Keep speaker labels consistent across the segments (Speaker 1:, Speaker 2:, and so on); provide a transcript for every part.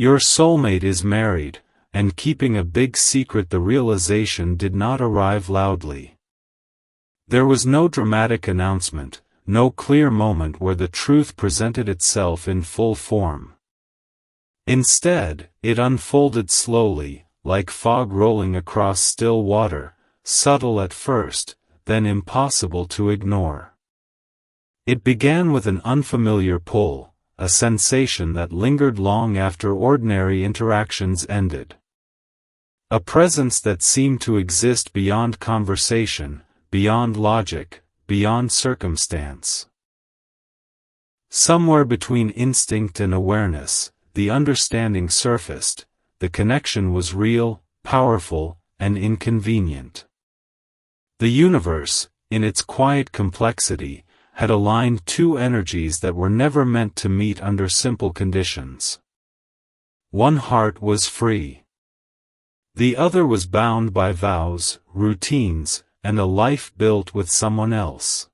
Speaker 1: Your soulmate is married, and keeping a big secret. The realization did not arrive loudly. There was no dramatic announcement, no clear moment where the truth presented itself in full form. Instead, it unfolded slowly, like fog rolling across still water, subtle at first, then impossible to ignore. It began with an unfamiliar pull, a sensation that lingered long after ordinary interactions ended. A presence that seemed to exist beyond conversation, beyond logic, beyond circumstance. Somewhere between instinct and awareness, the understanding surfaced. The connection was real, powerful, and inconvenient. The universe, in its quiet complexity, had aligned two energies that were never meant to meet under simple conditions. One heart was free. The other was bound by vows, routines, and a life built with someone else.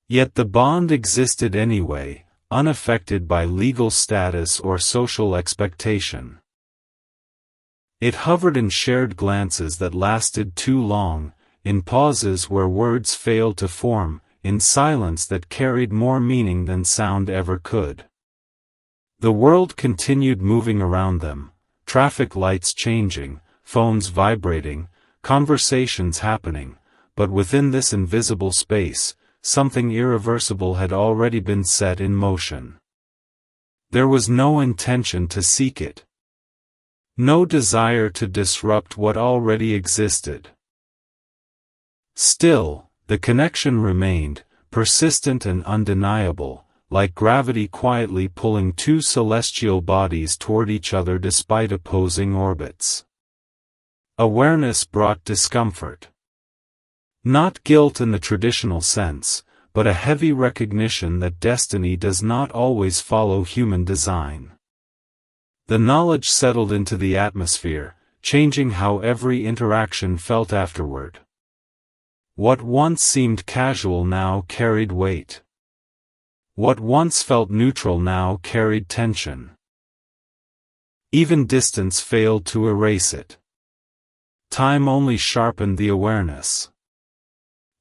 Speaker 1: Yet the bond existed anyway, unaffected by legal status or social expectation. It hovered in shared glances that lasted too long, in pauses where words failed to form, in silence that carried more meaning than sound ever could. The world continued moving around them, traffic lights changing, phones vibrating, conversations happening, but within this invisible space, something irreversible had already been set in motion. There was no intention to seek it. No desire to disrupt what already existed. Still, the connection remained, persistent and undeniable, like gravity quietly pulling two celestial bodies toward each other despite opposing orbits. Awareness brought discomfort. Not guilt in the traditional sense, but a heavy recognition that destiny does not always follow human design. The knowledge settled into the atmosphere, changing how every interaction felt afterward. What once seemed casual now carried weight. What once felt neutral now carried tension. Even distance failed to erase it. Time only sharpened the awareness.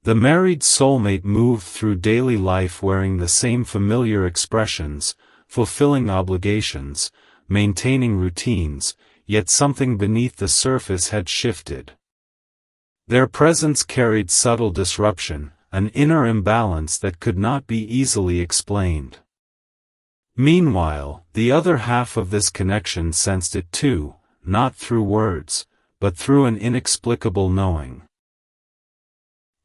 Speaker 1: The married soulmate moved through daily life wearing the same familiar expressions, fulfilling obligations, maintaining routines, yet something beneath the surface had shifted. Their presence carried subtle disruption, an inner imbalance that could not be easily explained. Meanwhile, the other half of this connection sensed it too, not through words, but through an inexplicable knowing.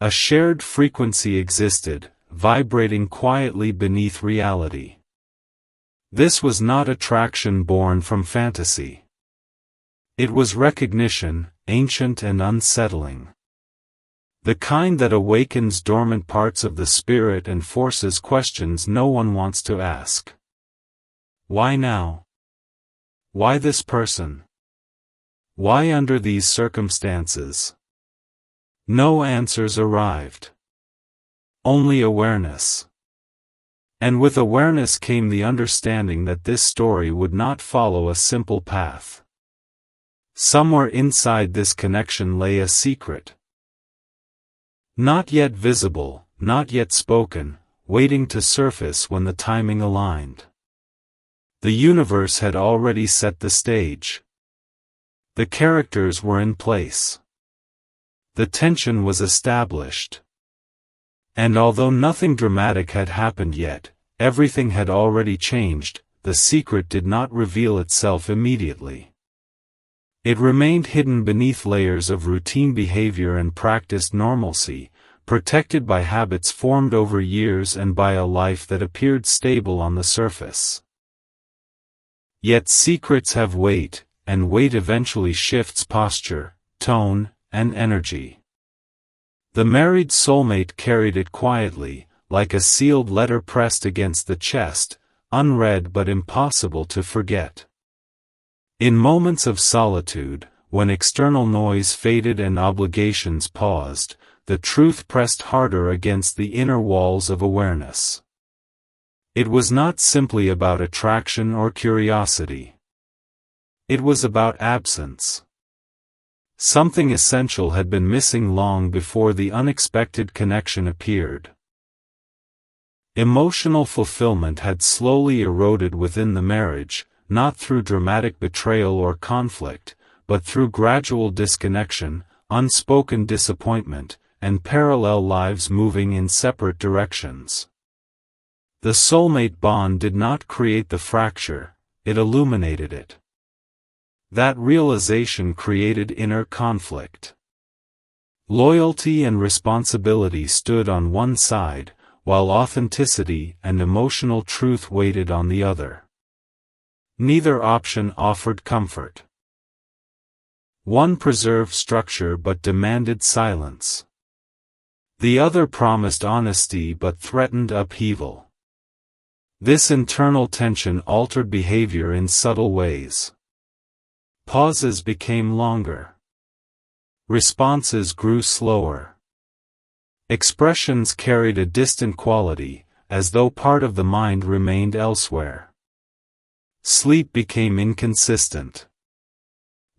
Speaker 1: A shared frequency existed, vibrating quietly beneath reality. This was not attraction born from fantasy. It was recognition, ancient and unsettling. The kind that awakens dormant parts of the spirit and forces questions no one wants to ask. Why now? Why this person? Why under these circumstances? No answers arrived. Only awareness. And with awareness came the understanding that this story would not follow a simple path. Somewhere inside this connection lay a secret. Not yet visible, not yet spoken, waiting to surface when the timing aligned. The universe had already set the stage. The characters were in place. The tension was established. And although nothing dramatic had happened yet, everything had already changed. The secret did not reveal itself immediately. It remained hidden beneath layers of routine behavior and practiced normalcy, protected by habits formed over years and by a life that appeared stable on the surface. Yet secrets have weight, and weight eventually shifts posture, tone, and energy. The married soulmate carried it quietly, like a sealed letter pressed against the chest, unread but impossible to forget. In moments of solitude, when external noise faded and obligations paused, the truth pressed harder against the inner walls of awareness. It was not simply about attraction or curiosity. It was about absence. Something essential had been missing long before the unexpected connection appeared. Emotional fulfillment had slowly eroded within the marriage, not through dramatic betrayal or conflict, but through gradual disconnection, unspoken disappointment, and parallel lives moving in separate directions. The soulmate bond did not create the fracture, it illuminated it. That realization created inner conflict. Loyalty and responsibility stood on one side, while authenticity and emotional truth waited on the other. Neither option offered comfort. One preserved structure but demanded silence. The other promised honesty but threatened upheaval. This internal tension altered behavior in subtle ways. Pauses became longer. Responses grew slower. Expressions carried a distant quality, as though part of the mind remained elsewhere. Sleep became inconsistent.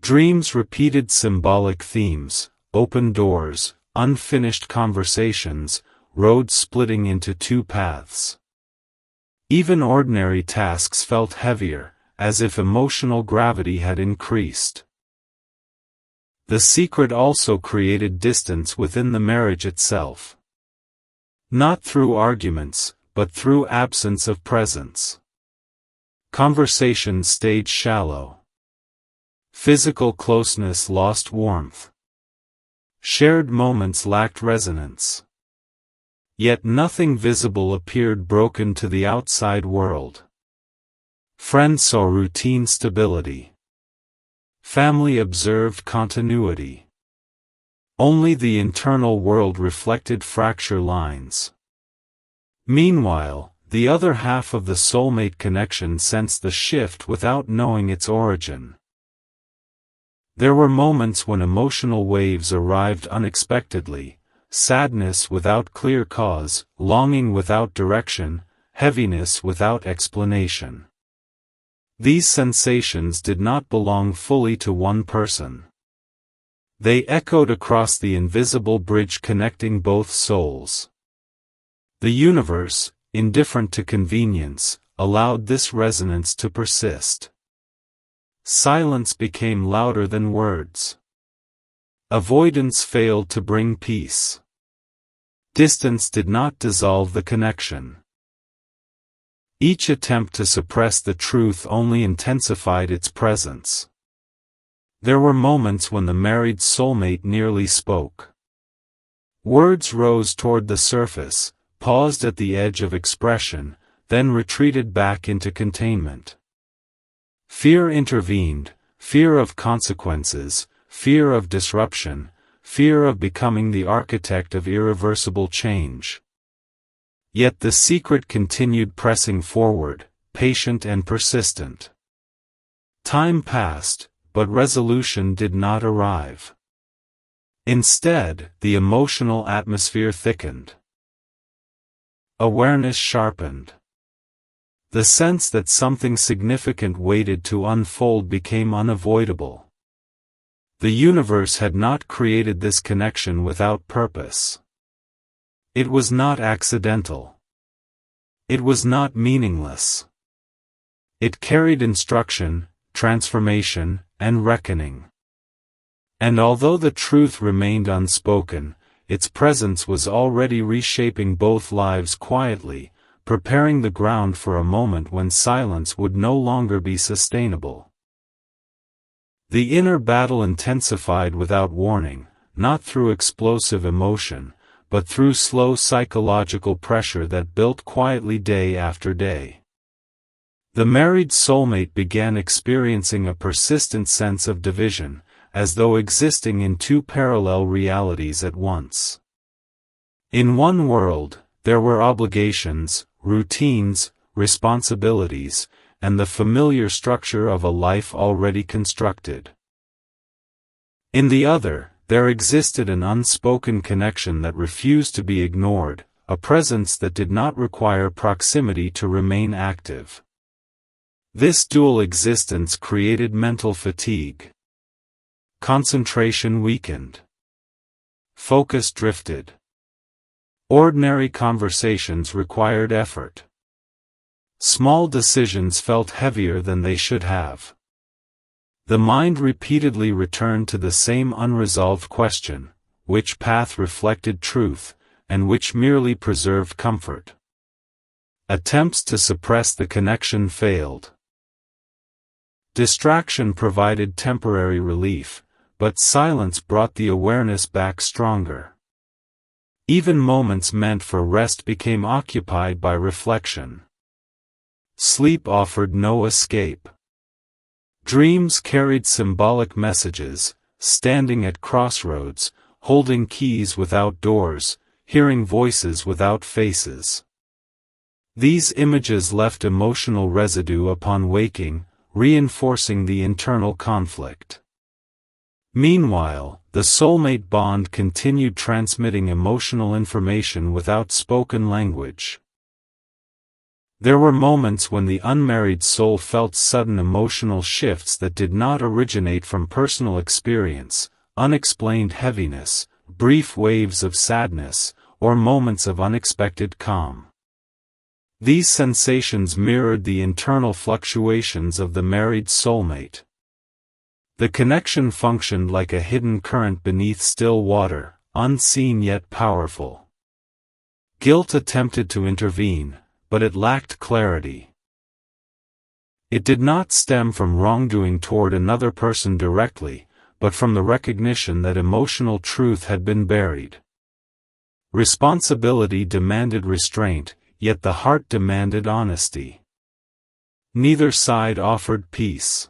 Speaker 1: Dreams repeated symbolic themes, open doors, unfinished conversations, roads splitting into two paths. Even ordinary tasks felt heavier, as if emotional gravity had increased. The secret also created distance within the marriage itself. Not through arguments, but through absence of presence. Conversations stayed shallow. Physical closeness lost warmth. Shared moments lacked resonance. Yet nothing visible appeared broken to the outside world. Friends saw routine stability. Family observed continuity. Only the internal world reflected fracture lines. Meanwhile, the other half of the soulmate connection sensed the shift without knowing its origin. There were moments when emotional waves arrived unexpectedly, sadness without clear cause, longing without direction, heaviness without explanation. These sensations did not belong fully to one person. They echoed across the invisible bridge connecting both souls. The universe, indifferent to convenience, allowed this resonance to persist. Silence became louder than words. Avoidance failed to bring peace. Distance did not dissolve the connection. Each attempt to suppress the truth only intensified its presence. There were moments when the married soulmate nearly spoke. Words rose toward the surface, paused at the edge of expression, then retreated back into containment. Fear intervened, fear of consequences, fear of disruption, fear of becoming the architect of irreversible change. Yet the secret continued pressing forward, patient and persistent. Time passed, but resolution did not arrive. Instead, the emotional atmosphere thickened. Awareness sharpened. The sense that something significant waited to unfold became unavoidable. The universe had not created this connection without purpose. It was not accidental. It was not meaningless. It carried instruction, transformation, and reckoning. And although the truth remained unspoken, its presence was already reshaping both lives quietly, preparing the ground for a moment when silence would no longer be sustainable. The inner battle intensified without warning, not through explosive emotion, but through slow psychological pressure that built quietly day after day. The married soulmate began experiencing a persistent sense of division, as though existing in two parallel realities at once. In one world, there were obligations, routines, responsibilities, and the familiar structure of a life already constructed. In the other, there existed an unspoken connection that refused to be ignored, a presence that did not require proximity to remain active. This dual existence created mental fatigue. Concentration weakened. Focus drifted. Ordinary conversations required effort. Small decisions felt heavier than they should have. The mind repeatedly returned to the same unresolved question: which path reflected truth, and which merely preserved comfort? Attempts to suppress the connection failed. Distraction provided temporary relief, but silence brought the awareness back stronger. Even moments meant for rest became occupied by reflection. Sleep offered no escape. Dreams carried symbolic messages, standing at crossroads, holding keys without doors, hearing voices without faces. These images left emotional residue upon waking, reinforcing the internal conflict. Meanwhile, the soulmate bond continued transmitting emotional information without spoken language. There were moments when the unmarried soul felt sudden emotional shifts that did not originate from personal experience: unexplained heaviness, brief waves of sadness, or moments of unexpected calm. These sensations mirrored the internal fluctuations of the married soulmate. The connection functioned like a hidden current beneath still water, unseen yet powerful. Guilt attempted to intervene, but it lacked clarity. It did not stem from wrongdoing toward another person directly, but from the recognition that emotional truth had been buried. Responsibility demanded restraint, yet the heart demanded honesty. Neither side offered peace.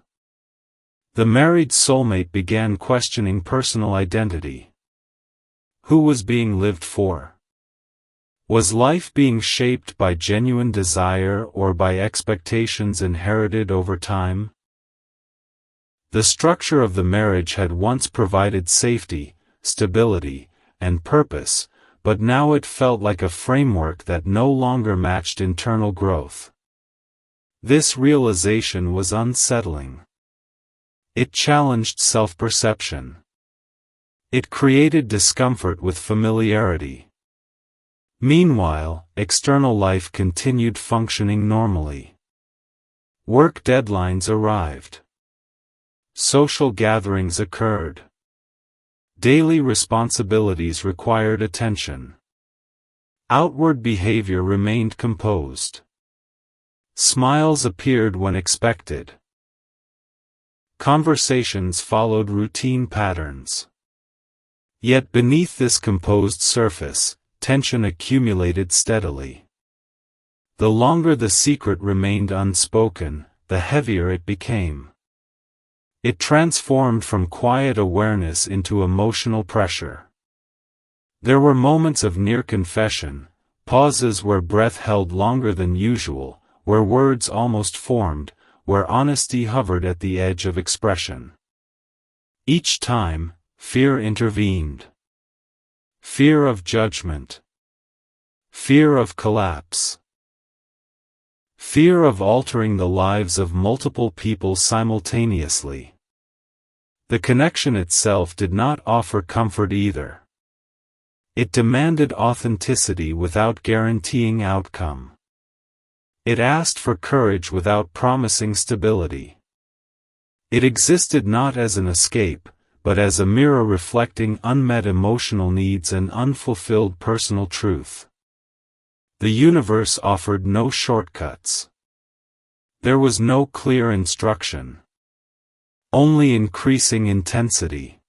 Speaker 1: The married soulmate began questioning personal identity. Who was being lived for? Was life being shaped by genuine desire or by expectations inherited over time? The structure of the marriage had once provided safety, stability, and purpose, but now it felt like a framework that no longer matched internal growth. This realization was unsettling. It challenged self-perception. It created discomfort with familiarity. Meanwhile, external life continued functioning normally. Work deadlines arrived. Social gatherings occurred. Daily responsibilities required attention. Outward behavior remained composed. Smiles appeared when expected. Conversations followed routine patterns. Yet beneath this composed surface, tension accumulated steadily. The longer the secret remained unspoken, the heavier it became. It transformed from quiet awareness into emotional pressure. There were moments of near confession, pauses where breath held longer than usual, where words almost formed, where honesty hovered at the edge of expression. Each time, fear intervened. Fear of judgment. Fear of collapse. Fear of altering the lives of multiple people simultaneously. The connection itself did not offer comfort either. It demanded authenticity without guaranteeing outcome. It asked for courage without promising stability. It existed not as an escape, but as a mirror reflecting unmet emotional needs and unfulfilled personal truth. The universe offered no shortcuts. There was no clear instruction. Only increasing intensity.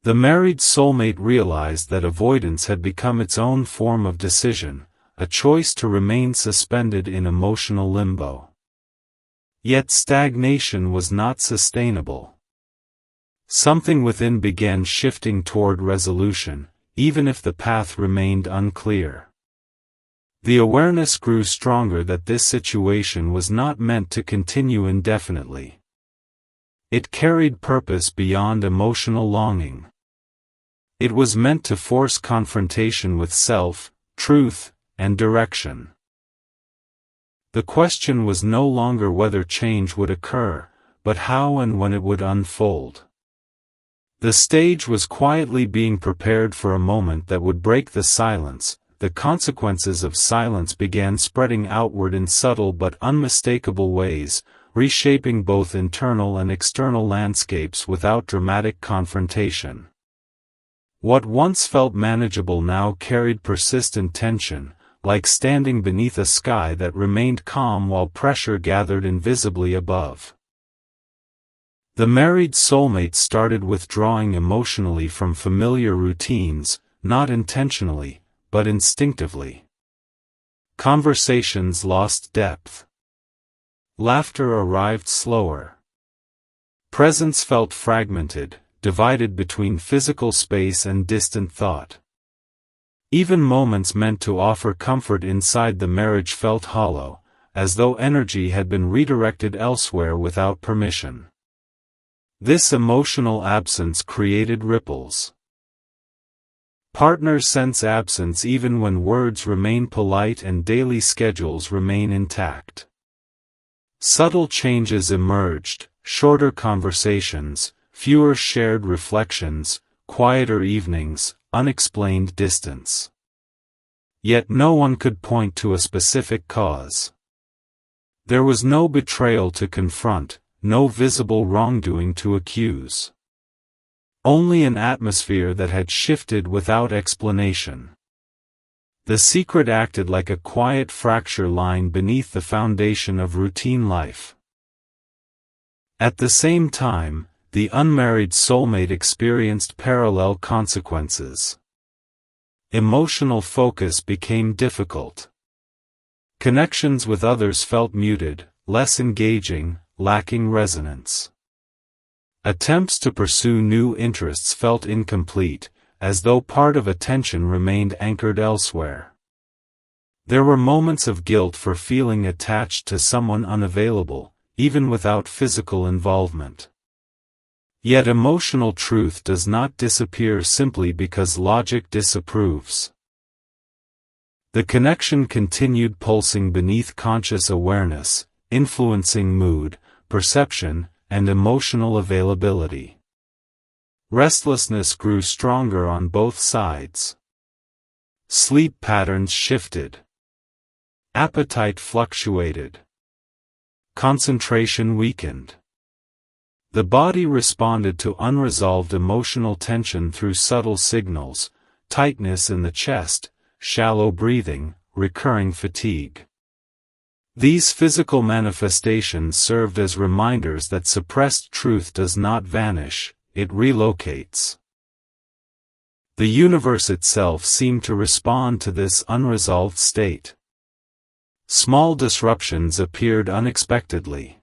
Speaker 1: The married soulmate realized that avoidance had become its own form of decision, a choice to remain suspended in emotional limbo. Yet stagnation was not sustainable. Something within began shifting toward resolution, even if the path remained unclear. The awareness grew stronger that this situation was not meant to continue indefinitely. It carried purpose beyond emotional longing. It was meant to force confrontation with self, truth, and direction. The question was no longer whether change would occur, but how and when it would unfold. The stage was quietly being prepared for a moment that would break the silence. The consequences of silence began spreading outward in subtle but unmistakable ways, reshaping both internal and external landscapes without dramatic confrontation. What once felt manageable now carried persistent tension, like standing beneath a sky that remained calm while pressure gathered invisibly above. The married soulmate started withdrawing emotionally from familiar routines, not intentionally, but instinctively. Conversations lost depth. Laughter arrived slower. Presence felt fragmented, divided between physical space and distant thought. Even moments meant to offer comfort inside the marriage felt hollow, as though energy had been redirected elsewhere without permission. This emotional absence created ripples. Partners sense absence even when words remain polite and daily schedules remain intact. Subtle changes emerged, shorter conversations, fewer shared reflections, quieter evenings, unexplained distance. Yet no one could point to a specific cause. There was no betrayal to confront, no visible wrongdoing to accuse. Only an atmosphere that had shifted without explanation. The secret acted like a quiet fracture line beneath the foundation of routine life. At the same time, the unmarried soulmate experienced parallel consequences. Emotional focus became difficult. Connections with others felt muted, less engaging, lacking resonance. Attempts to pursue new interests felt incomplete, as though part of attention remained anchored elsewhere. There were moments of guilt for feeling attached to someone unavailable, even without physical involvement. Yet emotional truth does not disappear simply because logic disapproves. The connection continued pulsing beneath conscious awareness, influencing mood, perception, and emotional availability. Restlessness grew stronger on both sides. Sleep patterns shifted. Appetite fluctuated. Concentration weakened. The body responded to unresolved emotional tension through subtle signals, tightness in the chest, shallow breathing, recurring fatigue. These physical manifestations served as reminders that suppressed truth does not vanish, it relocates. The universe itself seemed to respond to this unresolved state. Small disruptions appeared unexpectedly.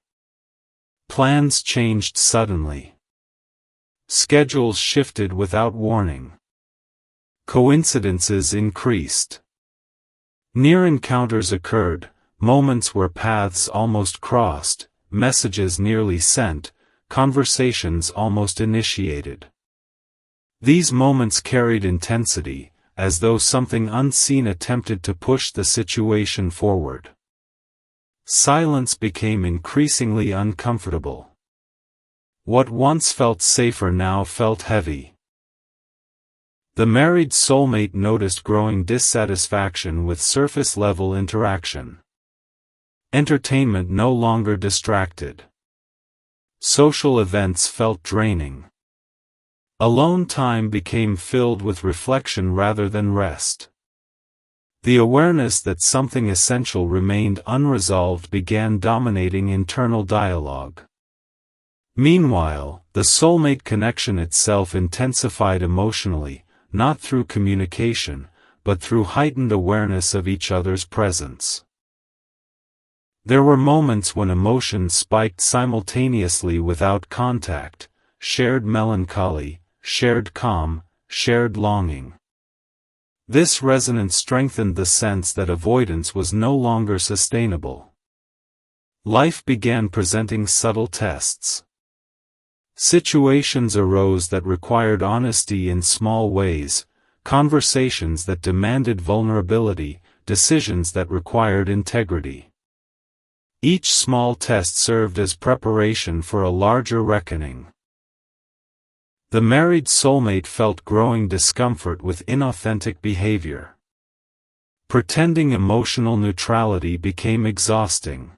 Speaker 1: Plans changed suddenly. Schedules shifted without warning. Coincidences increased. Near encounters occurred, moments where paths almost crossed, messages nearly sent, conversations almost initiated. These moments carried intensity, as though something unseen attempted to push the situation forward. Silence became increasingly uncomfortable. What once felt safer now felt heavy. The married soulmate noticed growing dissatisfaction with surface-level interaction. Entertainment no longer distracted. Social events felt draining. Alone time became filled with reflection rather than rest. The awareness that something essential remained unresolved began dominating internal dialogue. Meanwhile, the soulmate connection itself intensified emotionally, not through communication, but through heightened awareness of each other's presence. There were moments when emotions spiked simultaneously without contact, shared melancholy, shared calm, shared longing. This resonance strengthened the sense that avoidance was no longer sustainable. Life began presenting subtle tests. Situations arose that required honesty in small ways, conversations that demanded vulnerability, decisions that required integrity. Each small test served as preparation for a larger reckoning. The married soulmate felt growing discomfort with inauthentic behavior. Pretending emotional neutrality became exhausting.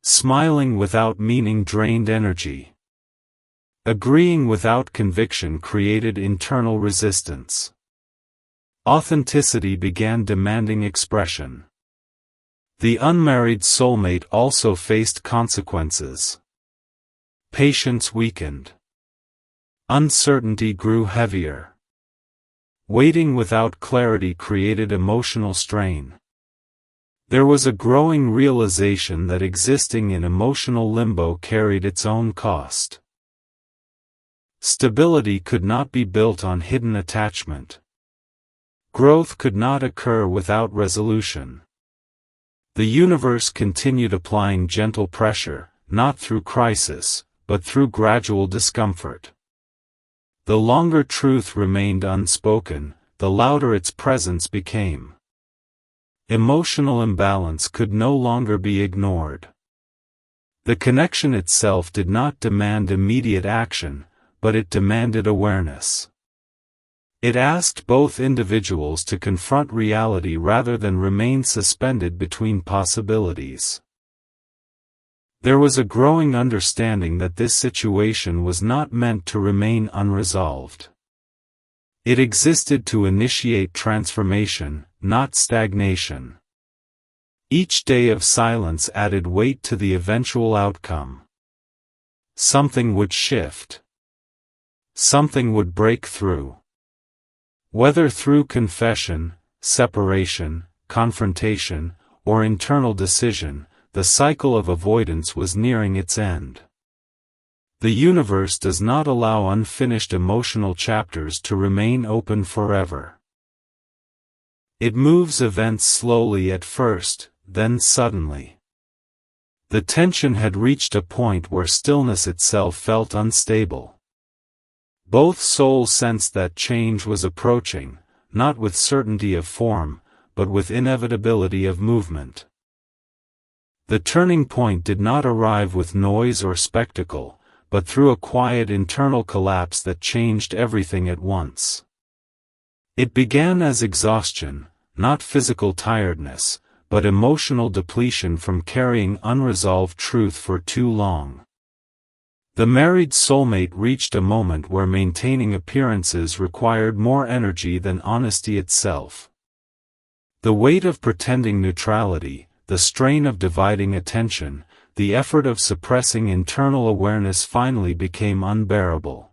Speaker 1: Smiling without meaning drained energy. Agreeing without conviction created internal resistance. Authenticity began demanding expression. The unmarried soulmate also faced consequences. Patience weakened. Uncertainty grew heavier. Waiting without clarity created emotional strain. There was a growing realization that existing in emotional limbo carried its own cost. Stability could not be built on hidden attachment. Growth could not occur without resolution. The universe continued applying gentle pressure, not through crisis, but through gradual discomfort. The longer truth remained unspoken, the louder its presence became. Emotional imbalance could no longer be ignored. The connection itself did not demand immediate action, but it demanded awareness. It asked both individuals to confront reality rather than remain suspended between possibilities. There was a growing understanding that this situation was not meant to remain unresolved. It existed to initiate transformation, not stagnation. Each day of silence added weight to the eventual outcome. Something would shift. Something would break through. Whether through confession, separation, confrontation, or internal decision, the cycle of avoidance was nearing its end. The universe does not allow unfinished emotional chapters to remain open forever. It moves events slowly at first, then suddenly. The tension had reached a point where stillness itself felt unstable. Both souls sensed that change was approaching, not with certainty of form, but with inevitability of movement. The turning point did not arrive with noise or spectacle, but through a quiet internal collapse that changed everything at once. It began as exhaustion, not physical tiredness, but emotional depletion from carrying unresolved truth for too long. The married soulmate reached a moment where maintaining appearances required more energy than honesty itself. The weight of pretending neutrality, the strain of dividing attention, the effort of suppressing internal awareness finally became unbearable.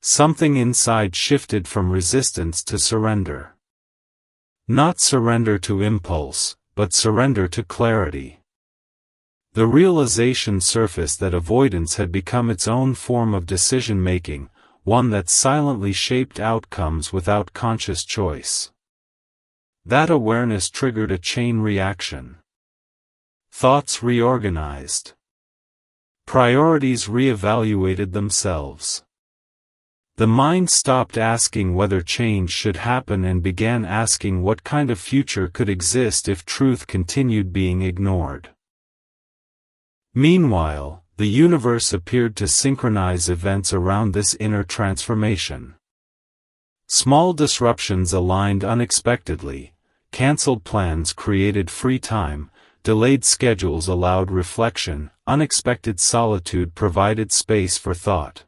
Speaker 1: Something inside shifted from resistance to surrender. Not surrender to impulse, but surrender to clarity. The realization surfaced that avoidance had become its own form of decision-making, one that silently shaped outcomes without conscious choice. That awareness triggered a chain reaction. Thoughts reorganized. Priorities reevaluated themselves. The mind stopped asking whether change should happen and began asking what kind of future could exist if truth continued being ignored. Meanwhile, the universe appeared to synchronize events around this inner transformation. Small disruptions aligned unexpectedly, cancelled plans created free time, delayed schedules allowed reflection, unexpected solitude provided space for thought.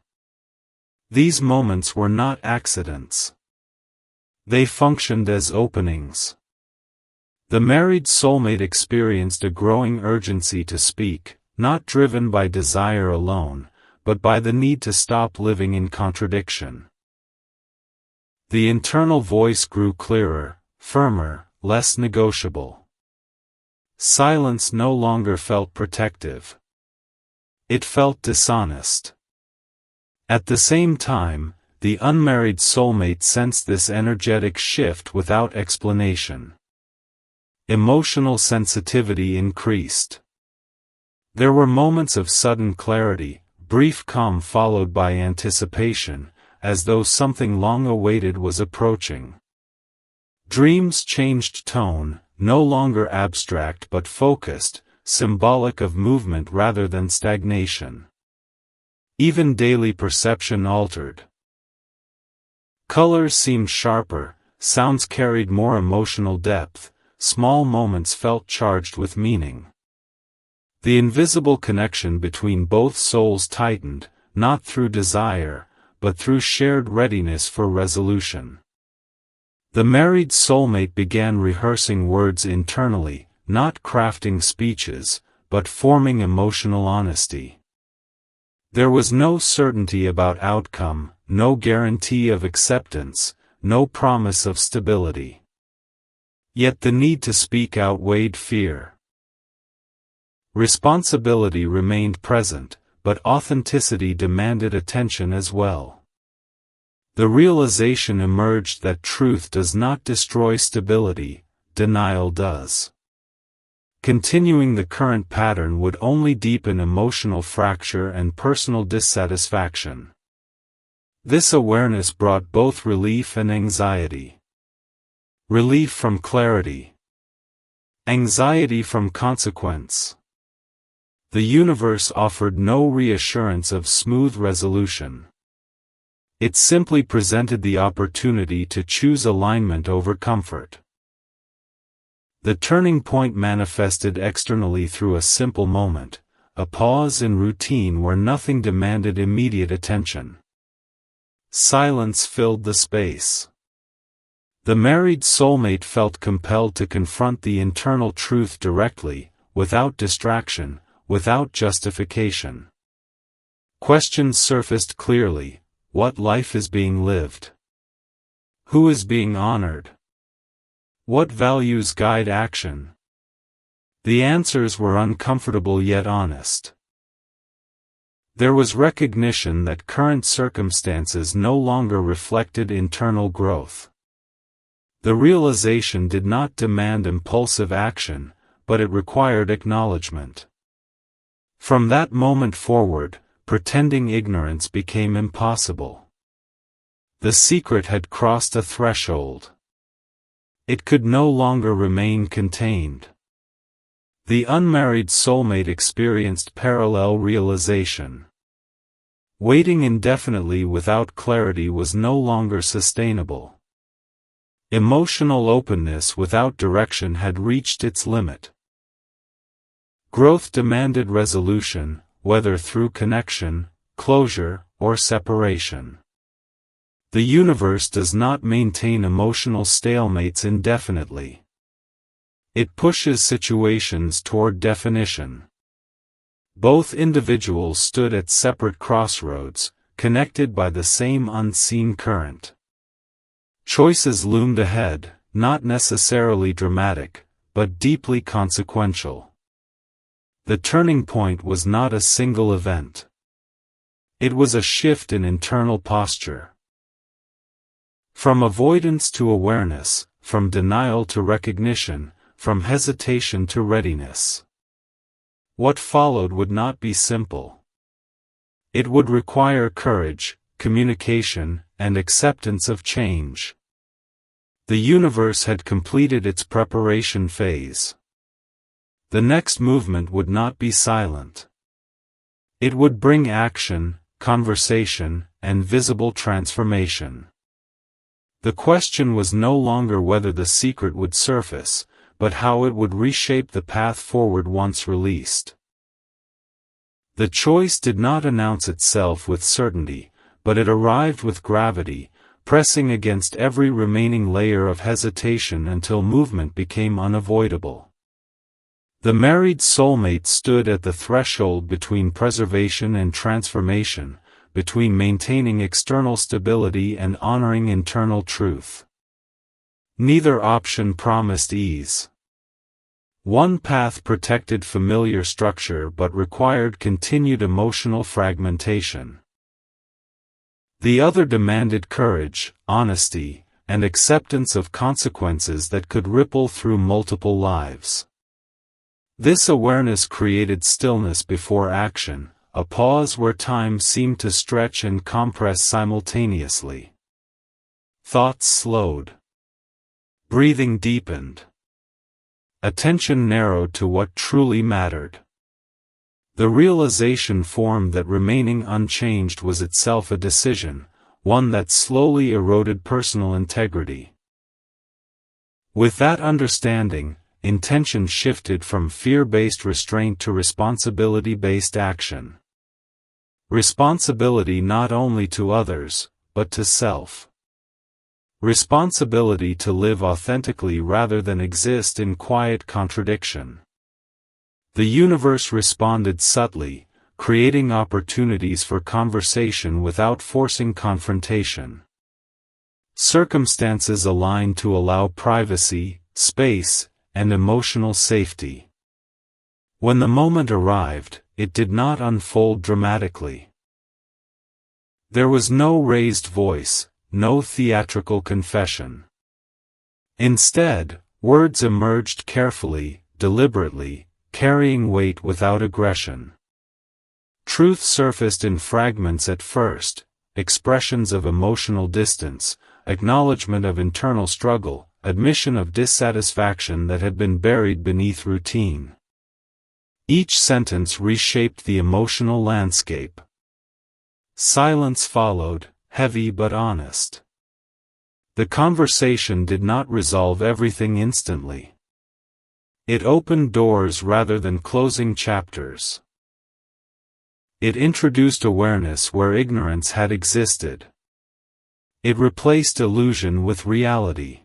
Speaker 1: These moments were not accidents. They functioned as openings. The married soulmate experienced a growing urgency to speak, not driven by desire alone, but by the need to stop living in contradiction. The internal voice grew clearer, firmer, less negotiable. Silence no longer felt protective. It felt dishonest. At the same time, the unmarried soulmate sensed this energetic shift without explanation. Emotional sensitivity increased. There were moments of sudden clarity, brief calm followed by anticipation, as though something long awaited was approaching. Dreams changed tone, no longer abstract but focused, symbolic of movement rather than stagnation. Even daily perception altered. Colors seemed sharper, sounds carried more emotional depth, small moments felt charged with meaning. The invisible connection between both souls tightened, not through desire, but through shared readiness for resolution. The married soulmate began rehearsing words internally, not crafting speeches, but forming emotional honesty. There was no certainty about outcome, no guarantee of acceptance, no promise of stability. Yet the need to speak outweighed fear. Responsibility remained present, but authenticity demanded attention as well. The realization emerged that truth does not destroy stability, denial does. Continuing the current pattern would only deepen emotional fracture and personal dissatisfaction. This awareness brought both relief and anxiety. Relief from clarity. Anxiety from consequence. The universe offered no reassurance of smooth resolution. It simply presented the opportunity to choose alignment over comfort. The turning point manifested externally through a simple moment, a pause in routine where nothing demanded immediate attention. Silence filled the space. The married soulmate felt compelled to confront the internal truth directly, without distraction, without justification. Questions surfaced clearly: what life is being lived? Who is being honored? What values guide action? The answers were uncomfortable yet honest. There was recognition that current circumstances no longer reflected internal growth. The realization did not demand impulsive action, but it required acknowledgement. From that moment forward, pretending ignorance became impossible. The secret had crossed a threshold. It could no longer remain contained. The unmarried soulmate experienced parallel realization. Waiting indefinitely without clarity was no longer sustainable. Emotional openness without direction had reached its limit. Growth demanded resolution, whether through connection, closure, or separation. The universe does not maintain emotional stalemates indefinitely. It pushes situations toward definition. Both individuals stood at separate crossroads, connected by the same unseen current. Choices loomed ahead, not necessarily dramatic, but deeply consequential. The turning point was not a single event. It was a shift in internal posture. From avoidance to awareness, from denial to recognition, from hesitation to readiness. What followed would not be simple. It would require courage, communication, and acceptance of change. The universe had completed its preparation phase. The next movement would not be silent. It would bring action, conversation, and visible transformation. The question was no longer whether the secret would surface, but how it would reshape the path forward once released. The choice did not announce itself with certainty, but it arrived with gravity, pressing against every remaining layer of hesitation until movement became unavoidable. The married soulmate stood at the threshold between preservation and transformation, between maintaining external stability and honoring internal truth. Neither option promised ease. One path protected familiar structure but required continued emotional fragmentation. The other demanded courage, honesty, and acceptance of consequences that could ripple through multiple lives. This awareness created stillness before action, a pause where time seemed to stretch and compress simultaneously. Thoughts slowed. Breathing deepened. attention narrowed to what truly mattered. The realization formed that remaining unchanged was itself a decision, one that slowly eroded personal integrity. With that understanding, intention shifted from fear-based restraint to responsibility-based action. Responsibility not only to others, but to self. Responsibility to live authentically rather than exist in quiet contradiction. The universe responded subtly, creating opportunities for conversation without forcing confrontation. Circumstances aligned to allow privacy, space, and emotional safety. When the moment arrived, it did not unfold dramatically. There was no raised voice, no theatrical confession. Instead, words emerged carefully, deliberately, carrying weight without aggression. Truth surfaced in fragments at first, expressions of emotional distance, acknowledgement of internal struggle, admission of dissatisfaction that had been buried beneath routine. Each sentence reshaped the emotional landscape. Silence followed, heavy but honest. The conversation did not resolve everything instantly. It opened doors rather than closing chapters. It introduced awareness where ignorance had existed. It replaced illusion with reality.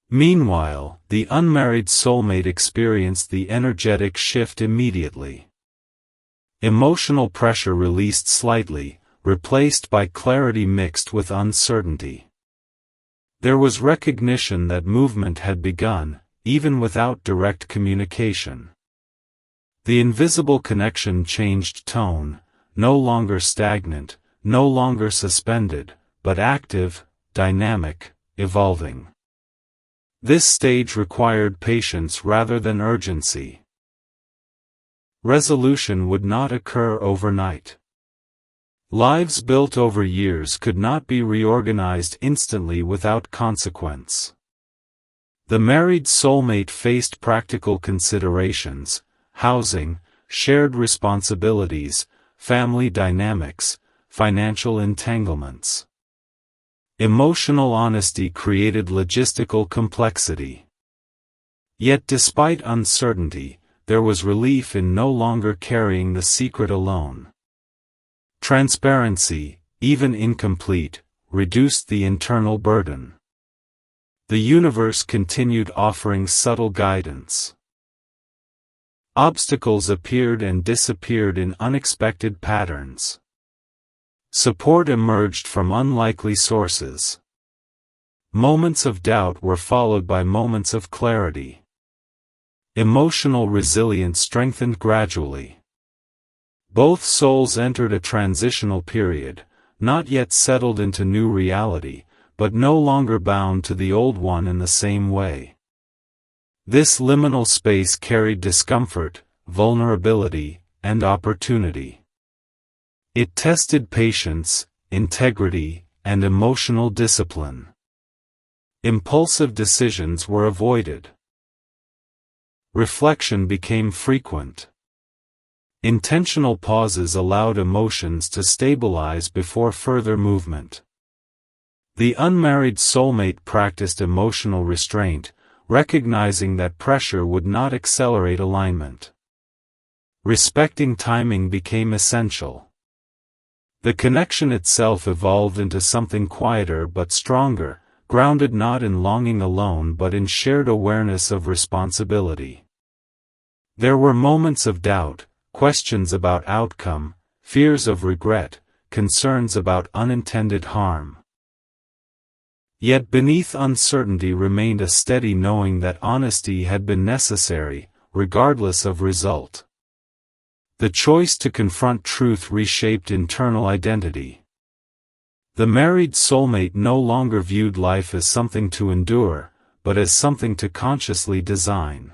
Speaker 1: Meanwhile, the unmarried soulmate experienced the energetic shift immediately. Emotional pressure released slightly, replaced by clarity mixed with uncertainty. There was recognition that movement had begun, even without direct communication. The invisible connection changed tone, no longer stagnant, no longer suspended, but active, dynamic, evolving. This stage required patience rather than urgency. Resolution would not occur overnight. Lives built over years could not be reorganized instantly without consequence. The married soulmate faced practical considerations: housing, shared responsibilities, family dynamics, financial entanglements. Emotional honesty created logistical complexity. Yet despite uncertainty, there was relief in no longer carrying the secret alone. Transparency, even incomplete, reduced the internal burden. The universe continued offering subtle guidance. Obstacles appeared and disappeared in unexpected patterns. Support emerged from unlikely sources. Moments of doubt were followed by moments of clarity. Emotional resilience strengthened gradually. Both souls entered a transitional period, not yet settled into new reality, but no longer bound to the old one in the same way. This liminal space carried discomfort, vulnerability, and opportunity. It tested patience, integrity, and emotional discipline. Impulsive decisions were avoided. Reflection became frequent. Intentional pauses allowed emotions to stabilize before further movement. The unmarried soulmate practiced emotional restraint, recognizing that pressure would not accelerate alignment. Respecting timing became essential. The connection itself evolved into something quieter but stronger, grounded not in longing alone but in shared awareness of responsibility. There were moments of doubt, questions about outcome, fears of regret, concerns about unintended harm. Yet beneath uncertainty remained a steady knowing that honesty had been necessary, regardless of result. The choice to confront truth reshaped internal identity. The married soulmate no longer viewed life as something to endure, but as something to consciously design.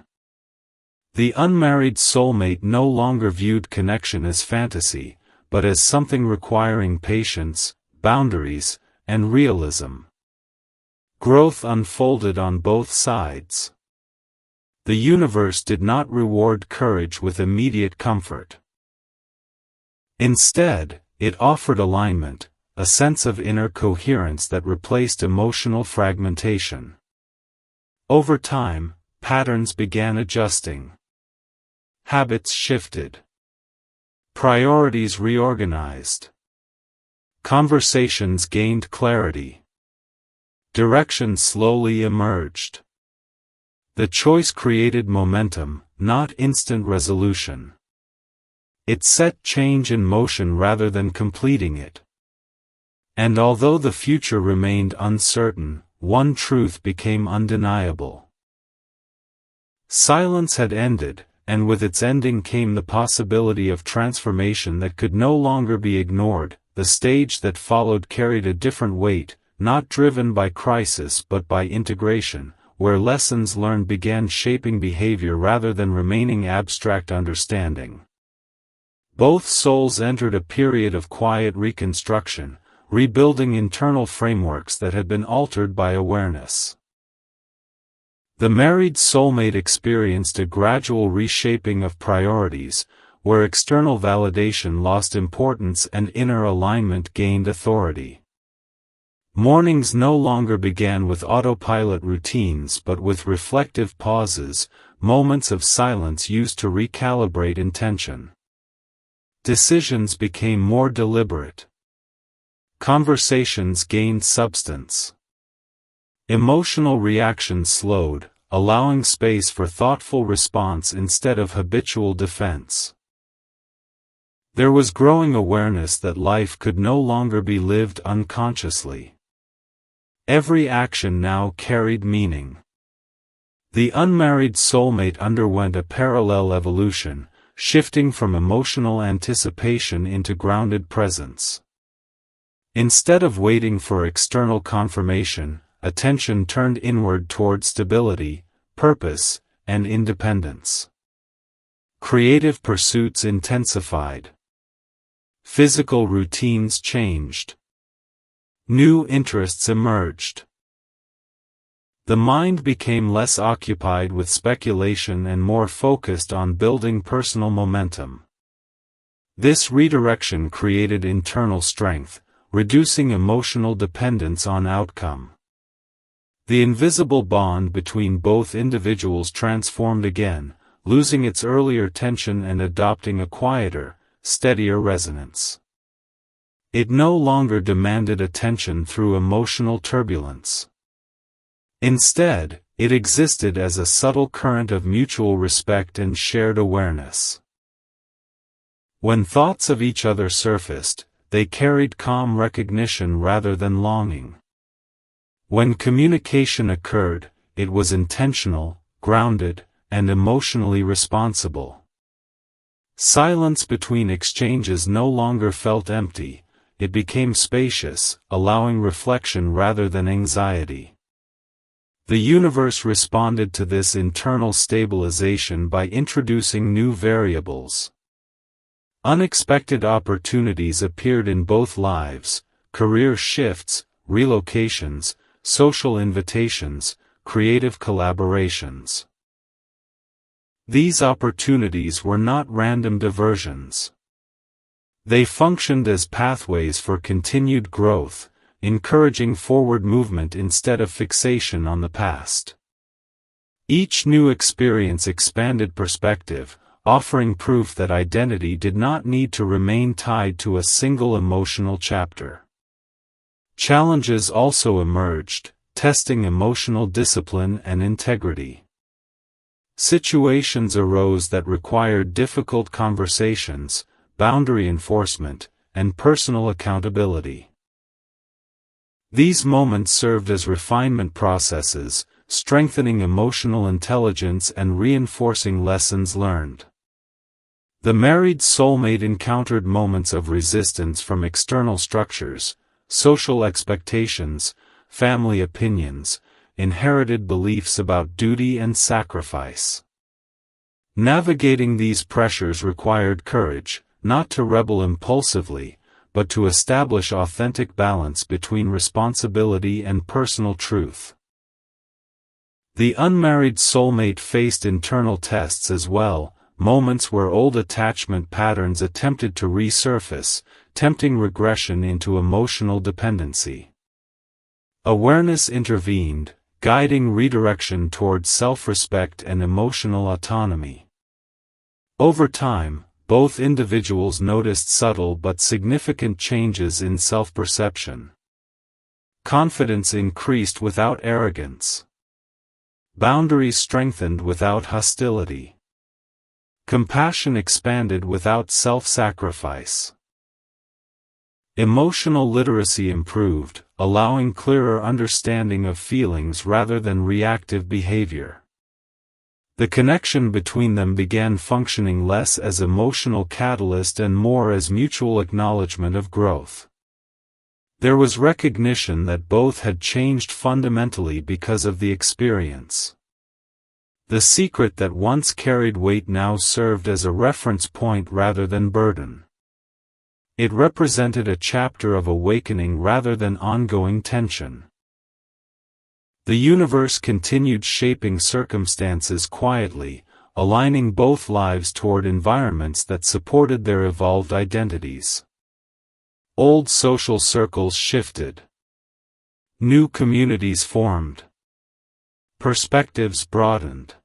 Speaker 1: The unmarried soulmate no longer viewed connection as fantasy, but as something requiring patience, boundaries, and realism. Growth unfolded on both sides. The universe did not reward courage with immediate comfort. Instead, it offered alignment, a sense of inner coherence that replaced emotional fragmentation. Over time, patterns began adjusting. Habits shifted. Priorities reorganized. Conversations gained clarity. Direction slowly emerged. The choice created momentum, not instant resolution. It set change in motion rather than completing it. And although the future remained uncertain, one truth became undeniable. Silence had ended, and with its ending came the possibility of transformation that could no longer be ignored. The stage that followed carried a different weight, not driven by crisis but by integration, where lessons learned began shaping behavior rather than remaining abstract understanding. Both souls entered a period of quiet reconstruction, rebuilding internal frameworks that had been altered by awareness. The married soulmate experienced a gradual reshaping of priorities, where external validation lost importance and inner alignment gained authority. Mornings no longer began with autopilot routines but with reflective pauses, moments of silence used to recalibrate intention. Decisions became more deliberate. Conversations gained substance. Emotional reactions slowed, allowing space for thoughtful response instead of habitual defense. There was growing awareness that life could no longer be lived unconsciously. Every action now carried meaning. The unmarried soulmate underwent a parallel evolution, shifting from emotional anticipation into grounded presence. Instead of waiting for external confirmation, attention turned inward toward stability, purpose, and independence. Creative pursuits intensified. Physical routines changed. New interests emerged. The mind became less occupied with speculation and more focused on building personal momentum. This redirection created internal strength, reducing emotional dependence on outcome. The invisible bond between both individuals transformed again, losing its earlier tension and adopting a quieter, steadier resonance. It no longer demanded attention through emotional turbulence. Instead, it existed as a subtle current of mutual respect and shared awareness. When thoughts of each other surfaced, they carried calm recognition rather than longing. When communication occurred, it was intentional, grounded, and emotionally responsible. Silence between exchanges no longer felt empty, it became spacious, allowing reflection rather than anxiety. The universe responded to this internal stabilization by introducing new variables. Unexpected opportunities appeared in both lives: career shifts, relocations, social invitations, creative collaborations. These opportunities were not random diversions. They functioned as pathways for continued growth, encouraging forward movement instead of fixation on the past. Each new experience expanded perspective, offering proof that identity did not need to remain tied to a single emotional chapter. Challenges also emerged, testing emotional discipline and integrity. Situations arose that required difficult conversations, boundary enforcement, and personal accountability. These moments served as refinement processes, strengthening emotional intelligence and reinforcing lessons learned. The married soulmate encountered moments of resistance from external structures, social expectations, family opinions, inherited beliefs about duty and sacrifice. Navigating these pressures required courage, not to rebel impulsively, but to establish authentic balance between responsibility and personal truth. The unmarried soulmate faced internal tests as well, moments where old attachment patterns attempted to resurface, tempting regression into emotional dependency. Awareness intervened, guiding redirection towards self-respect and emotional autonomy. Over time, both individuals noticed subtle but significant changes in self-perception. Confidence increased without arrogance. Boundaries strengthened without hostility. Compassion expanded without self-sacrifice. Emotional literacy improved, allowing clearer understanding of feelings rather than reactive behavior. The connection between them began functioning less as emotional catalyst and more as mutual acknowledgement of growth. There was recognition that both had changed fundamentally because of the experience. The secret that once carried weight now served as a reference point rather than burden. It represented a chapter of awakening rather than ongoing tension. The universe continued shaping circumstances quietly, aligning both lives toward environments that supported their evolved identities. Old social circles shifted. New communities formed. Perspectives broadened.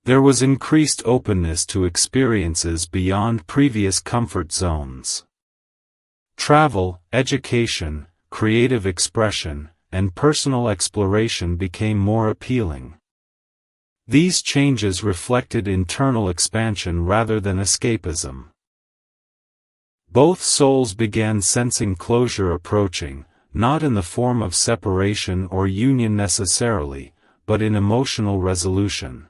Speaker 1: There was increased openness to experiences beyond previous comfort zones. Travel, education, creative expression, and personal exploration became more appealing. These changes reflected internal expansion rather than escapism. Both souls began sensing closure approaching, not in the form of separation or union necessarily, but in emotional resolution.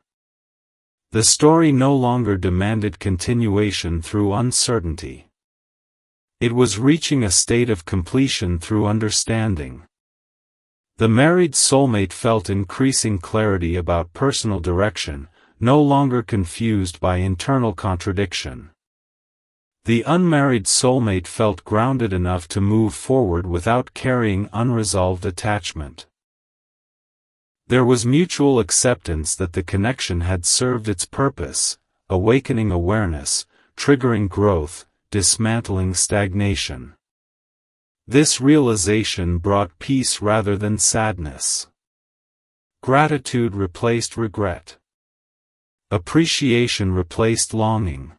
Speaker 1: The story no longer demanded continuation through uncertainty. It was reaching a state of completion through understanding. The married soulmate felt increasing clarity about personal direction, no longer confused by internal contradiction. The unmarried soulmate felt grounded enough to move forward without carrying unresolved attachment. There was mutual acceptance that the connection had served its purpose, awakening awareness, triggering growth, dismantling stagnation. This realization brought peace rather than sadness. Gratitude replaced regret. Appreciation replaced longing.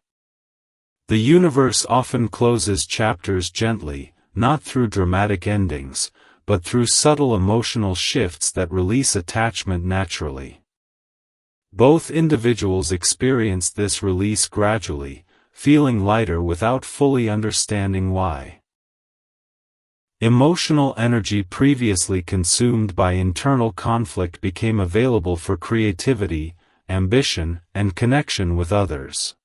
Speaker 1: The universe often closes chapters gently, not through dramatic endings, but through subtle emotional shifts that release attachment naturally. Both individuals experienced this release gradually, feeling lighter without fully understanding why. Emotional energy previously consumed by internal conflict became available for creativity, ambition, and connection with others.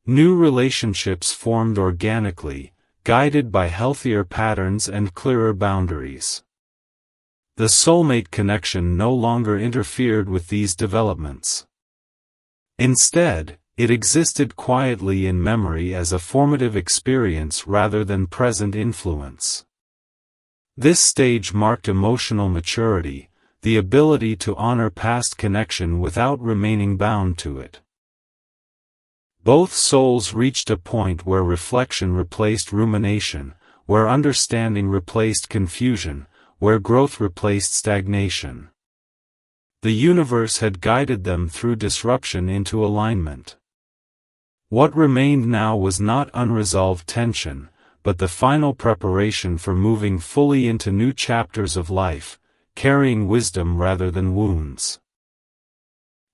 Speaker 1: New relationships formed organically, guided by healthier patterns and clearer boundaries. The soulmate connection no longer interfered with these developments. Instead, it existed quietly in memory as a formative experience rather than present influence. This stage marked emotional maturity, the ability to honor past connection without remaining bound to it. Both souls reached a point where reflection replaced rumination, where understanding replaced confusion, where growth replaced stagnation. The universe had guided them through disruption into alignment. What remained now was not unresolved tension, but the final preparation for moving fully into new chapters of life, carrying wisdom rather than wounds.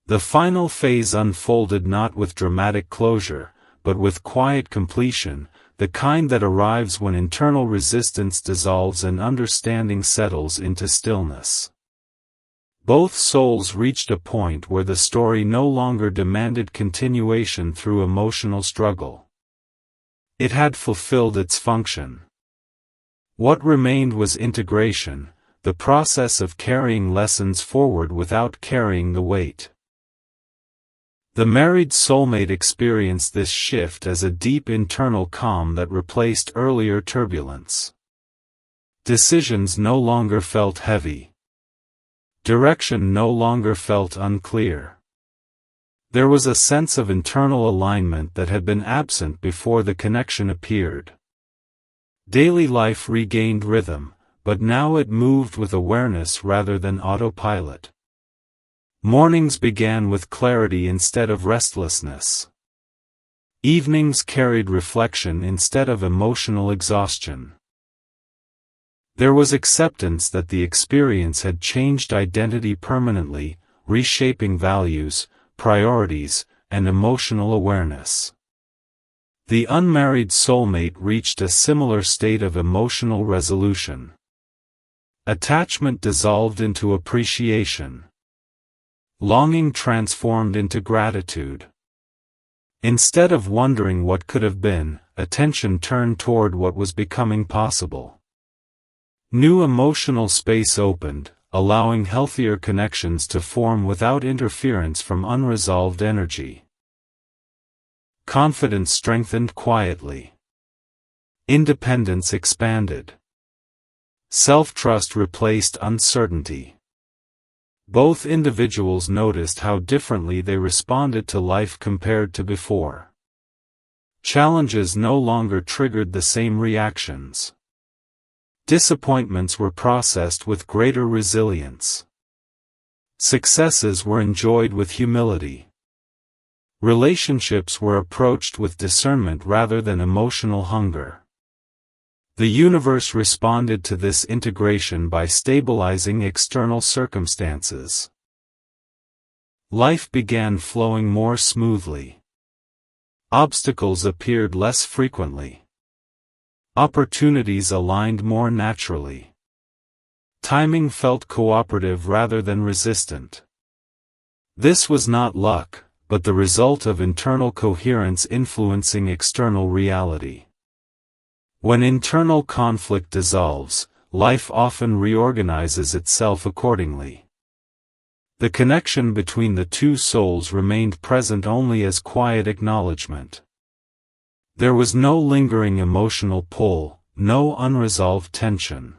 Speaker 1: The final phase unfolded not with dramatic closure, but with quiet completion, the kind that arrives when internal resistance dissolves and understanding settles into stillness. Both souls reached a point where the story no longer demanded continuation through emotional struggle. It had fulfilled its function. What remained was integration, the process of carrying lessons forward without carrying the weight. The married soulmate experienced this shift as a deep internal calm that replaced earlier turbulence. Decisions no longer felt heavy. Direction no longer felt unclear. There was a sense of internal alignment that had been absent before the connection appeared. Daily life regained rhythm, but now it moved with awareness rather than autopilot. Mornings began with clarity instead of restlessness. Evenings carried reflection instead of emotional exhaustion. There was acceptance that the experience had changed identity permanently, reshaping values, priorities, and emotional awareness. The unmarried soulmate reached a similar state of emotional resolution. Attachment dissolved into appreciation. Longing transformed into gratitude. Instead of wondering what could have been, attention turned toward what was becoming possible. New emotional space opened, allowing healthier connections to form without interference from unresolved energy. Confidence strengthened quietly. Independence expanded. Self-trust replaced uncertainty. Both individuals noticed how differently they responded to life compared to before. Challenges no longer triggered the same reactions. Disappointments were processed with greater resilience. Successes were enjoyed with humility. Relationships were approached with discernment rather than emotional hunger. The universe responded to this integration by stabilizing external circumstances. Life began flowing more smoothly. Obstacles appeared less frequently. Opportunities aligned more naturally. Timing felt cooperative rather than resistant. This was not luck, but the result of internal coherence influencing external reality. When internal conflict dissolves, life often reorganizes itself accordingly. The connection between the two souls remained present only as quiet acknowledgement. There was no lingering emotional pull, no unresolved tension.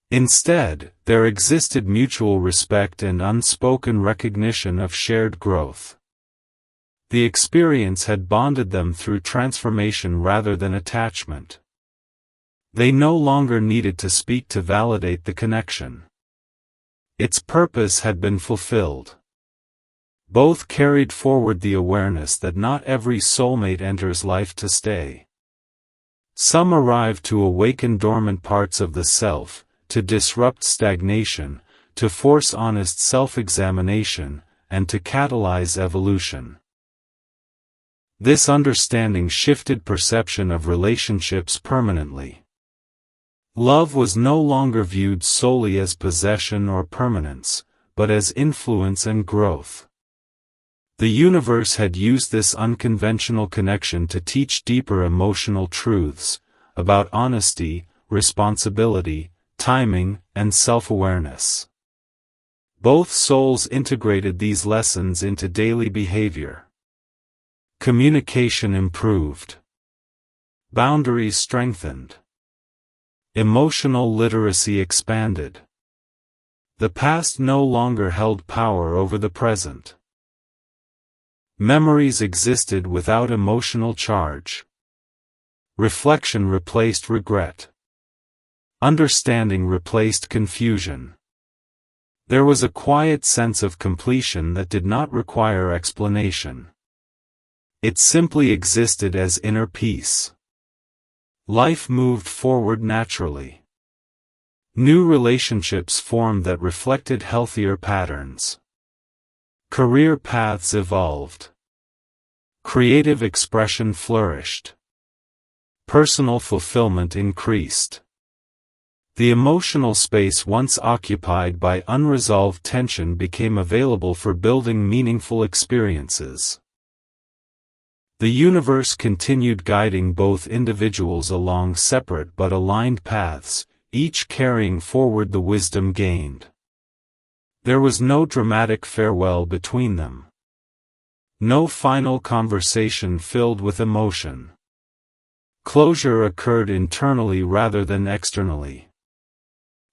Speaker 1: Instead, there existed mutual respect and unspoken recognition of shared growth. The experience had bonded them through transformation rather than attachment. They no longer needed to speak to validate the connection. Its purpose had been fulfilled. Both carried forward the awareness that not every soulmate enters life to stay. Some arrive to awaken dormant parts of the self, to disrupt stagnation, to force honest self-examination, and to catalyze evolution. This understanding shifted perception of relationships permanently. Love was no longer viewed solely as possession or permanence, but as influence and growth. The universe had used this unconventional connection to teach deeper emotional truths, about honesty, responsibility, timing, and self-awareness. Both souls integrated these lessons into daily behavior. Communication improved. Boundaries strengthened. Emotional literacy expanded. The past no longer held power over the present. Memories existed without emotional charge. Reflection replaced regret. Understanding replaced confusion. There was a quiet sense of completion that did not require explanation. It simply existed as inner peace. Life moved forward naturally. New relationships formed that reflected healthier patterns. Career paths evolved. Creative expression flourished. Personal fulfillment increased. The emotional space once occupied by unresolved tension became available for building meaningful experiences. The universe continued guiding both individuals along separate but aligned paths, each carrying forward the wisdom gained. There was no dramatic farewell between them. No final conversation filled with emotion. Closure occurred internally rather than externally.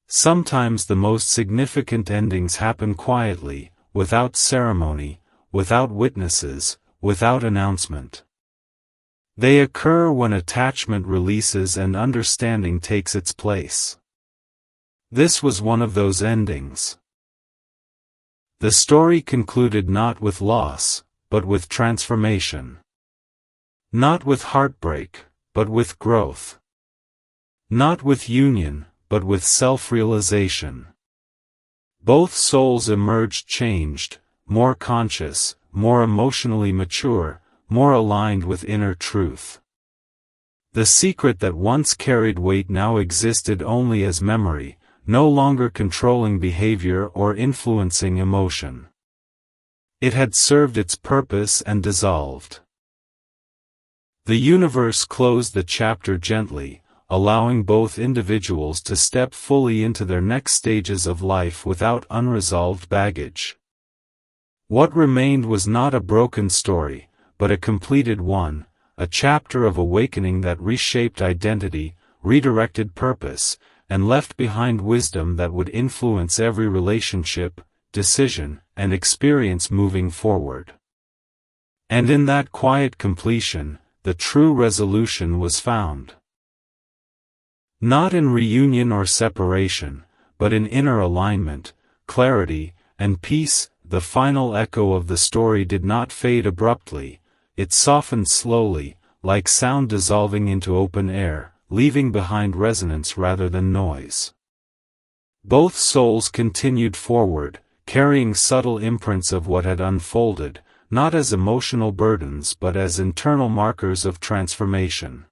Speaker 1: Sometimes the most significant endings happen quietly, without ceremony, without witnesses, without announcement. They occur when attachment releases and understanding takes its place. This was one of those endings. The story concluded not with loss, but with transformation. Not with heartbreak, but with growth. Not with union, but with self-realization. Both souls emerged changed, more conscious, more emotionally mature, more aligned with inner truth. The secret that once carried weight now existed only as memory, no longer controlling behavior or influencing emotion. It had served its purpose and dissolved. The universe closed the chapter gently, allowing both individuals to step fully into their next stages of life without unresolved baggage. What remained was not a broken story, but a completed one, a chapter of awakening that reshaped identity, redirected purpose, and left behind wisdom that would influence every relationship, decision, and experience moving forward. And in that quiet completion, the true resolution was found. Not in reunion or separation, but in inner alignment, clarity, and peace. The final echo of the story did not fade abruptly, it softened slowly, like sound dissolving into open air, leaving behind resonance rather than noise. Both souls continued forward, carrying subtle imprints of what had unfolded, not as emotional burdens but as internal markers of transformation.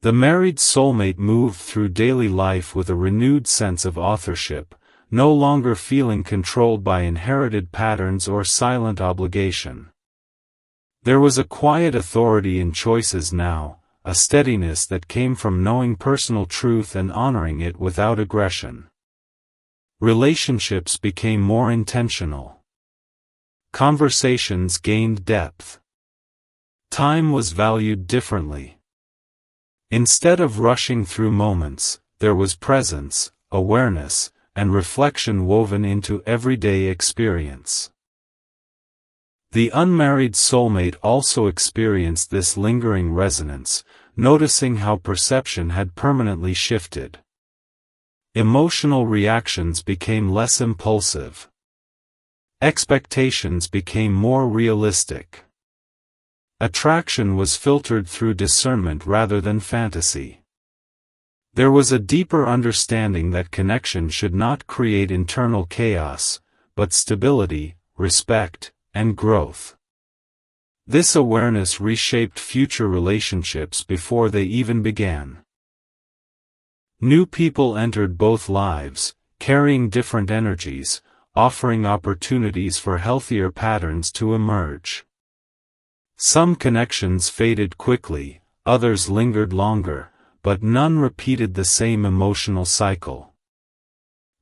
Speaker 1: The married soulmate moved through daily life with a renewed sense of authorship, no longer feeling controlled by inherited patterns or silent obligation. There was a quiet authority in choices now, a steadiness that came from knowing personal truth and honoring it without aggression. Relationships became more intentional. Conversations gained depth. Time was valued differently. Instead of rushing through moments, there was presence, awareness, and reflection woven into everyday experience. The unmarried soulmate also experienced this lingering resonance, noticing how perception had permanently shifted. Emotional reactions became less impulsive. Expectations became more realistic. Attraction was filtered through discernment rather than fantasy. There was a deeper understanding that connection should not create internal chaos, but stability, respect, and growth. This awareness reshaped future relationships before they even began. New people entered both lives, carrying different energies, offering opportunities for healthier patterns to emerge. Some connections faded quickly, others lingered longer, but none repeated the same emotional cycle.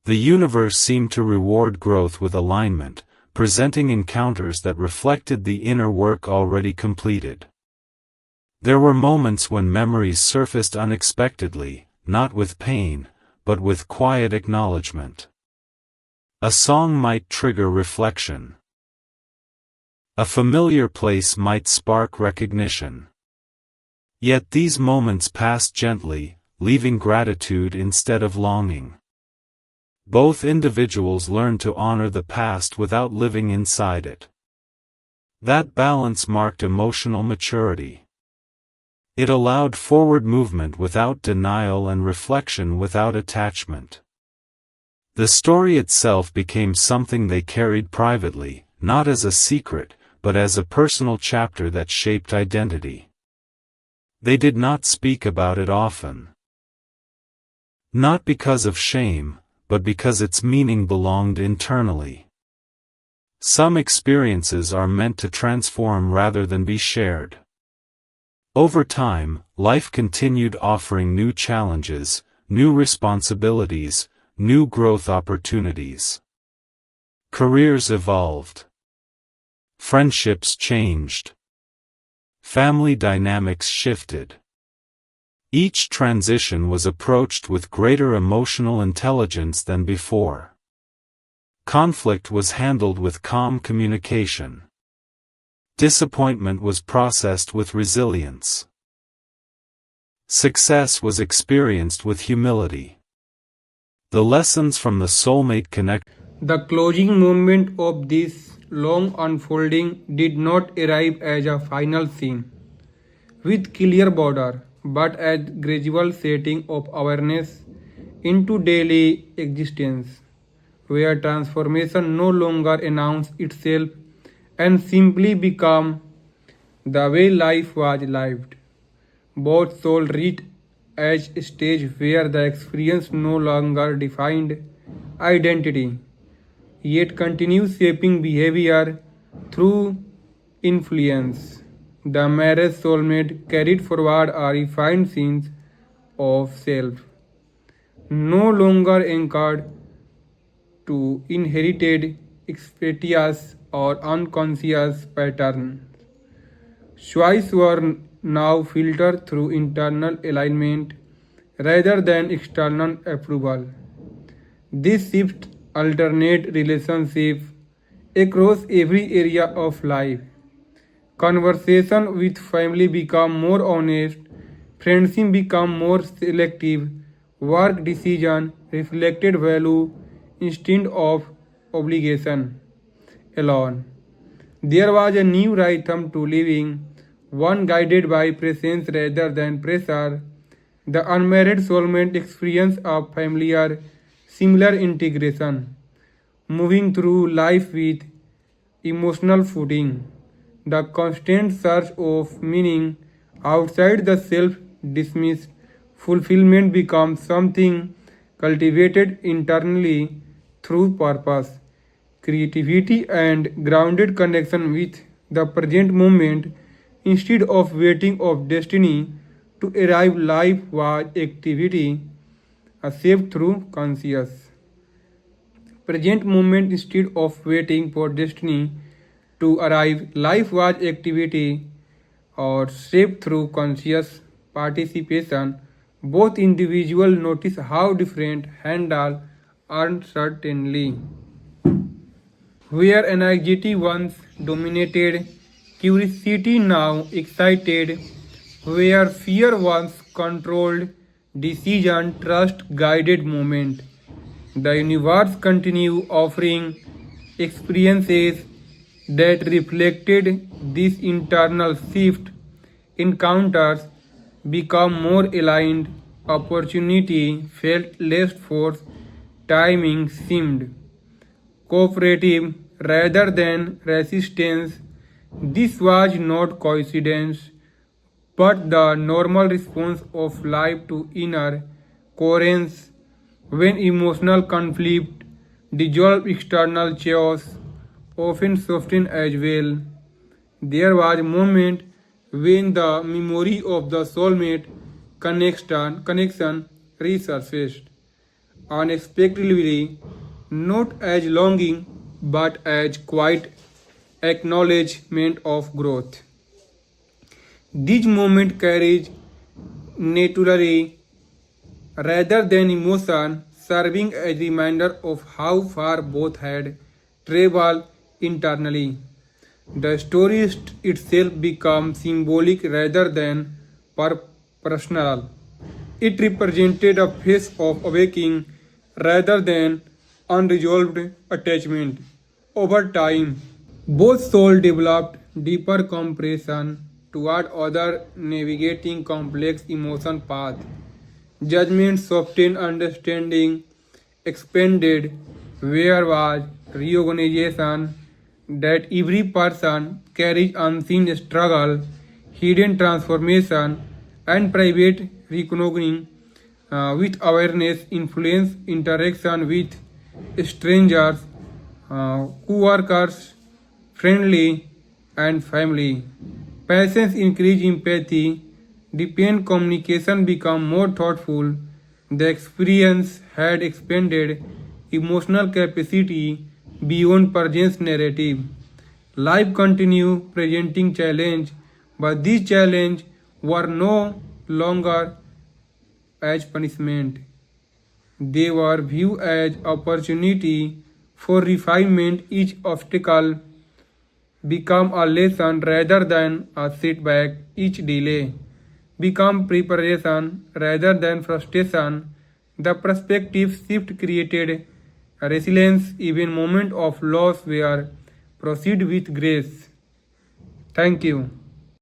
Speaker 1: The universe seemed to reward growth with alignment, presenting encounters that reflected the inner work already completed. There were moments when memories surfaced unexpectedly, not with pain, but with quiet acknowledgement. A song might trigger reflection. A familiar place might spark recognition. Yet these moments passed gently, leaving gratitude instead of longing. Both individuals learned to honor the past without living inside it. That balance marked emotional maturity. It allowed forward movement without denial and reflection without attachment. The story itself became something they carried privately, not as a secret, but as a personal chapter that shaped identity. They did not speak about it often. Not because of shame, but because its meaning belonged internally. Some experiences are meant to transform rather than be shared. Over time, life continued offering new challenges, new responsibilities, new growth opportunities. Careers evolved. Friendships changed. Family dynamics shifted. Each transition was approached with greater emotional intelligence than before. Conflict was handled with calm communication. Disappointment was processed with resilience. Success was experienced with humility. The lessons from the soulmate connect.
Speaker 2: The closing moment of this long unfolding did not arrive as a final scene with clear border, but as gradual setting of awareness into daily existence, where transformation no longer announces itself and simply become the way life was lived. Both souls reached a stage where the experience no longer defined identity, yet continues shaping behavior through influence. The marriage soulmate carried forward a refined sense of self, no longer anchored to inherited expectations or unconscious patterns. Choices were now filtered through internal alignment rather than external approval. This shift alternate relationship across every area of life. Conversation with family become more honest, friendship become more selective, work decision reflected value instead of obligation alone. There was a new rhythm to living, one guided by presence rather than pressure. The unmarried soulmate experience of familiar, similar integration, moving through life with emotional footing. The constant search of meaning outside the self dismissed fulfillment becomes something cultivated internally through purpose, creativity, and grounded connection with the present moment instead of waiting of destiny to arrive. Life was activity shaped through conscious present moment instead of waiting for destiny to arrive. Life was activity or shaped through conscious participation. Both individuals notice how different handle uncertainty. Where anxiety once dominated, curiosity now excited. Where fear once controlled, decision, trust guided movement. The universe continued offering experiences that reflected this internal shift. Encounters become more aligned, opportunity felt less forced, timing seemed cooperative rather than resistance. This was not coincidence, but the normal response of life to inner coherence. When emotional conflict dissolved, external chaos often softened as well. There was a moment when the memory of the soulmate connection resurfaced unexpectedly, not as longing but as quiet acknowledgement of growth. This moment carries naturally rather than emotion, serving as a reminder of how far both had traveled internally. The story itself becomes symbolic rather than personal. It represented a phase of awakening rather than unresolved attachment. Over time, both souls developed deeper comprehension toward other navigating complex emotion paths. Judgment softened, understanding expanded. Where was reorganization that every person carries unseen struggle, hidden transformation, and private reckoning with awareness, influence, interaction with strangers, co-workers, friendly, and family. Patience increase empathy, deepen communication become more thoughtful. The experience had expanded emotional capacity beyond presence narrative. Life continue presenting challenge, but these challenges were no longer as punishment. They were viewed as opportunity for refinement. Each obstacle become a lesson rather than a setback. Each delay become preparation rather than frustration. The perspective shift created resilience. Even moment of loss were proceed with grace. Thank you.